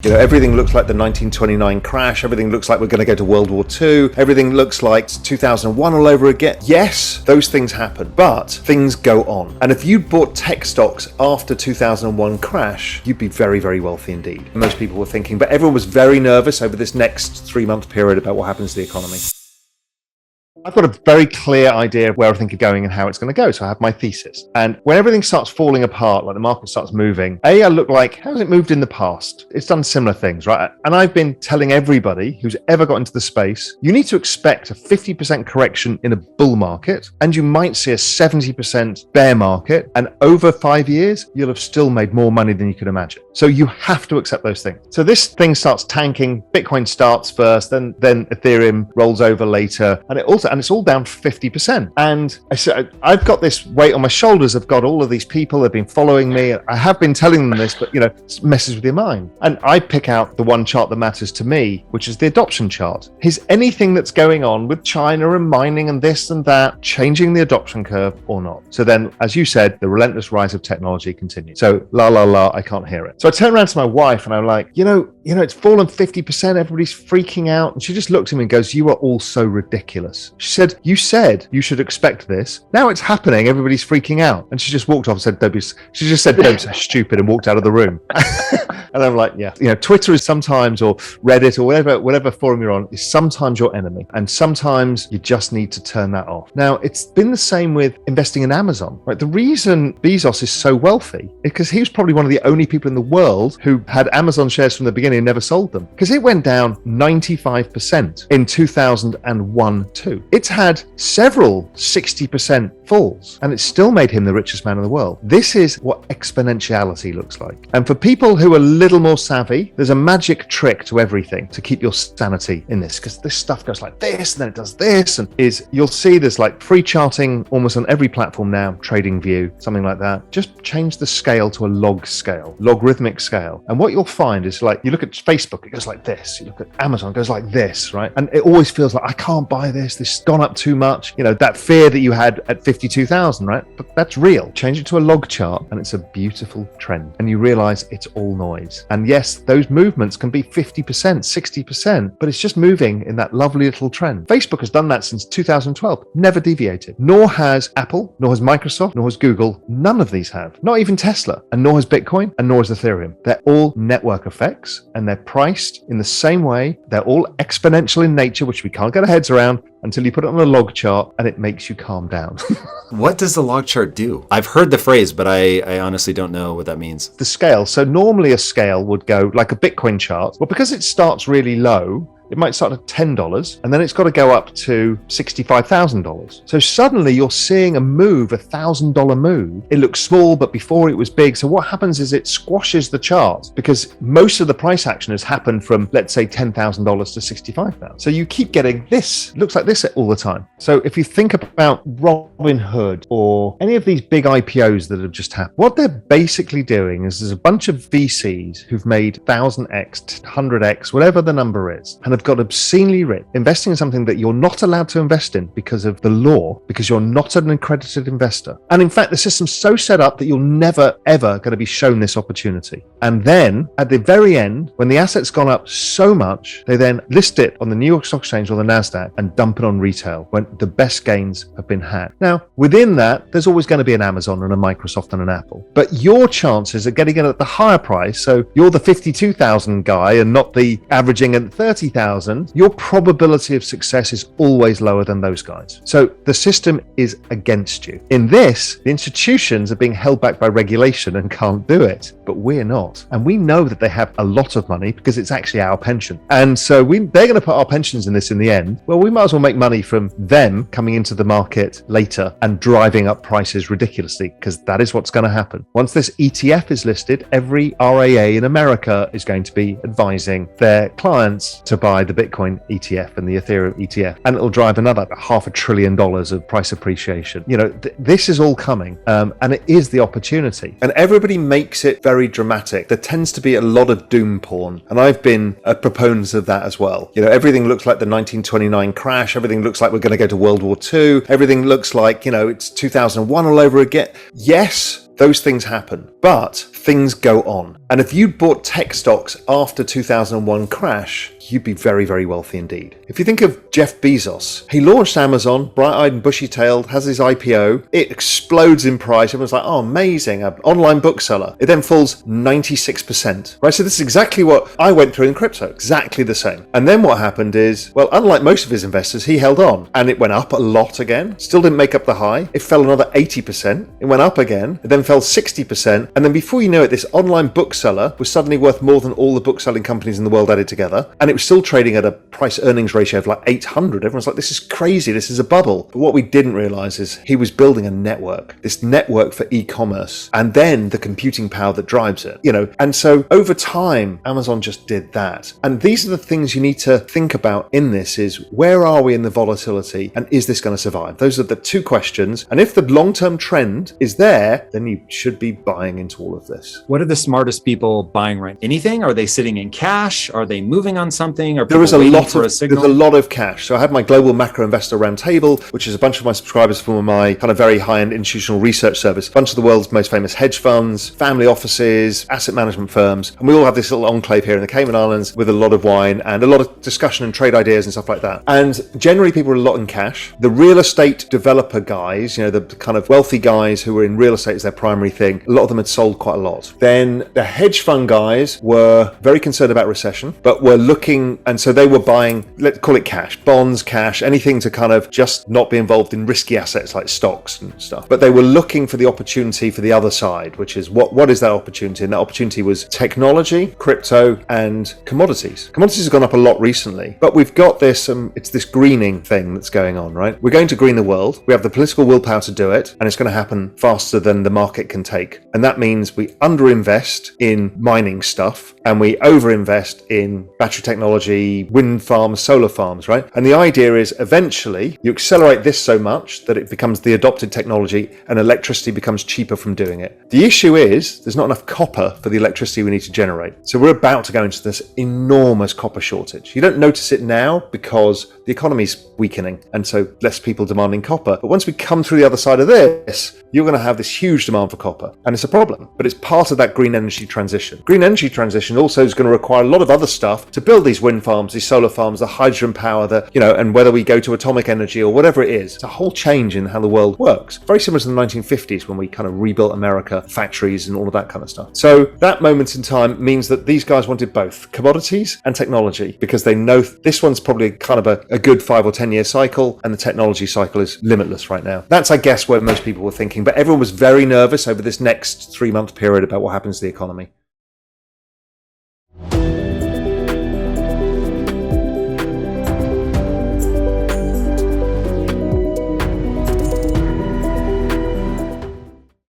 You know, everything looks like the 1929 crash. Everything looks like we're going to go to World War II. Everything looks like 2001 all over again. Yes, those things happen, but things go on. And if you bought tech stocks after 2001 crash, you'd be very, very wealthy indeed. Most people were thinking, but everyone was very nervous over this next 3-month period about what happens to the economy. I've got a very clear idea of where I think it's going and how it's going to go. So I have my thesis. And when everything starts falling apart, like the market starts moving, I look like, how has it moved in the past? It's done similar things, right? And I've been telling everybody who's ever got into the space, you need to expect a 50% correction in a bull market, and you might see a 70% bear market. And over 5 years, you'll have still made more money than you could imagine. So you have to accept those things. So this thing starts tanking. Bitcoin starts first, then Ethereum rolls over later. And it's all down 50%. And I said, I've got this weight on my shoulders. I've got all of these people that have been following me. I have been telling them this, but it messes with your mind. And I pick out the one chart that matters to me, which is the adoption chart. Is anything that's going on with China and mining and this and that changing the adoption curve or not? So then, as you said, the relentless rise of technology continues. So I can't hear it. So I turn around to my wife and I'm like, it's fallen 50%. Everybody's freaking out. And she just looked at me and goes, you are all so ridiculous. She said, you said you should expect this. Now it's happening. Everybody's freaking out. And she just walked off and said, don't be stupid, and walked out of the room. And I'm like, yeah. Twitter is sometimes, or Reddit, or whatever forum you're on, is sometimes your enemy. And sometimes you just need to turn that off. Now, it's been the same with investing in Amazon, right? The reason Bezos is so wealthy is because he was probably one of the only people in the world who had Amazon shares from the beginning and never sold them. Because it went down 95% in 2001 too. It's had several 60% falls, and it still made him the richest man in the world. This is what exponentiality looks like. And for people who are a little more savvy, there's a magic trick to everything to keep your sanity in this, because this stuff goes like this, and then it does this, and you'll see there's like free charting almost on every platform now, TradingView, something like that. Just change the scale to a logarithmic scale. And what you'll find is, like, you look at Facebook, it goes like this. You look at Amazon, it goes like this, right? And it always feels like, I can't buy this. This has gone up too much. That fear that you had at 52,000, right? But that's real. Change it to a log chart and it's a beautiful trend. And you realize it's all noise. And yes, those movements can be 50%, 60%, but it's just moving in that lovely little trend. Facebook has done that since 2012, never deviated. Nor has Apple, nor has Microsoft, nor has Google. None of these have. Not even Tesla, and nor has Bitcoin, and nor has Ethereum. They're all network effects, and they're priced in the same way. They're all exponential in nature, which we can't get our heads around until you put it on a log chart and it makes you calm down. What does the log chart do? I've heard the phrase, but I honestly don't know what that means. The scale. So normally a scale would go like a Bitcoin chart. Well, because it starts really low, it might start at $10 and then it's got to go up to $65,000. So suddenly you're seeing a move, $1,000 move. It looks small, but before it was big. So what happens is it squashes the chart, because most of the price action has happened from, let's say, $10,000 to $65,000. So you keep getting this, looks like this all the time. So if you think about Robinhood or any of these big IPOs that have just happened, what they're basically doing is there's a bunch of VCs who've made 1000x, 100x, whatever the number is, and have got obscenely rich, investing in something that you're not allowed to invest in because of the law, because you're not an accredited investor. And in fact, the system's so set up that you're never, ever going to be shown this opportunity. And then at the very end, when the asset's gone up so much, they then list it on the New York Stock Exchange or the NASDAQ and dump it on retail when the best gains have been had. Now, within that, there's always going to be an Amazon and a Microsoft and an Apple. But your chances of getting it at the higher price, so you're the 52,000 guy and not the averaging at 30,000, your probability of success is always lower than those guys. So the system is against you. In this, the institutions are being held back by regulation and can't do it, but we're not. And we know that they have a lot of money because it's actually our pension. And so they're going to put our pensions in this in the end. Well, we might as well make money from them coming into the market later and driving up prices ridiculously, because that is what's going to happen. Once this ETF is listed, every RIA in America is going to be advising their clients to buy the Bitcoin ETF and the Ethereum ETF, and it'll drive another $500 billion of price appreciation. This is all coming, and it is the opportunity. And everybody makes it very dramatic. There tends to be a lot of doom porn, and I've been a proponent of that as well. Everything looks like the 1929 crash. Everything looks like we're going to go to World War II. Everything looks like, it's 2001 all over again. Yes, Those things happen, but things go on. And if you'd bought tech stocks after 2001 crash, you'd be very, very wealthy indeed. If you think of Jeff Bezos, he launched Amazon, bright-eyed and bushy-tailed, has his IPO, it explodes in price. Everyone's like, oh, amazing, an online bookseller. It then falls 96%, right? So this is exactly what I went through in crypto, exactly the same. And then what happened is, well, unlike most of his investors, he held on and it went up a lot again, still didn't make up the high. It fell another 80%. It went up again, it then fell 60%. And then before you know it, this online bookseller was suddenly worth more than all the bookselling companies in the world added together. And it was still trading at a price earnings ratio of like 800. Everyone's like, this is crazy. This is a bubble. But what we didn't realize is he was building a network, this network for e-commerce, and then the computing power that drives it, And so over time, Amazon just did that. And these are the things you need to think about in this is where are we in the volatility and is this going to survive? Those are the two questions. And if the long-term trend is there, then you should be buying into all of this. What are the smartest people buying right? Anything? Are they sitting in cash? Are they moving on something? Are There is a lot for of a signal? There's a lot of cash. So I have my global macro investor roundtable, which is a bunch of my subscribers from my kind of very high-end institutional research service, a bunch of the world's most famous hedge funds, family offices, asset management firms, and we all have this little enclave here in the Cayman Islands with a lot of wine and a lot of discussion and trade ideas and stuff like that. And generally people are a lot in cash. The real estate developer guys, the kind of wealthy guys who were in real estate as their primary thing, a lot of them had sold quite a lot. Then the hedge fund guys were very concerned about recession, but were looking, and so they were buying, let's call it cash, bonds, cash, anything to kind of just not be involved in risky assets like stocks and stuff. But they were looking for the opportunity for the other side, which is what is that opportunity? And that opportunity was technology, crypto, and commodities. Commodities have gone up a lot recently, but we've got this, it's this greening thing that's going on, right? We're going to green the world. We have the political willpower to do it, and it's going to happen faster than the market can take. And that means we underinvest in mining stuff and we overinvest in battery technology, wind farms, solar farms, right? And the idea is eventually you accelerate this so much that it becomes the adopted technology and electricity becomes cheaper from doing it. The issue is there's not enough copper for the electricity we need to generate. So we're about to go into this enormous copper shortage. You don't notice it now because the economy's weakening and so less people demanding copper. But once we come through the other side of this, you're going to have this huge demand for copper. And it's a problem, but it's part of that green energy transition. Green energy transition also is going to require a lot of other stuff to build these wind farms, these solar farms, the hydrogen power, and whether we go to atomic energy or whatever it is. It's a whole change in how the world works. Very similar to the 1950s when we kind of rebuilt America, factories and all of that kind of stuff. So that moment in time means that these guys wanted both commodities and technology because they know this one's probably kind of a good 5 or 10 year cycle and the technology cycle is limitless right now. That's, I guess, where most people were thinking, but everyone was very nervous over this next 3-month period about what happens to the economy.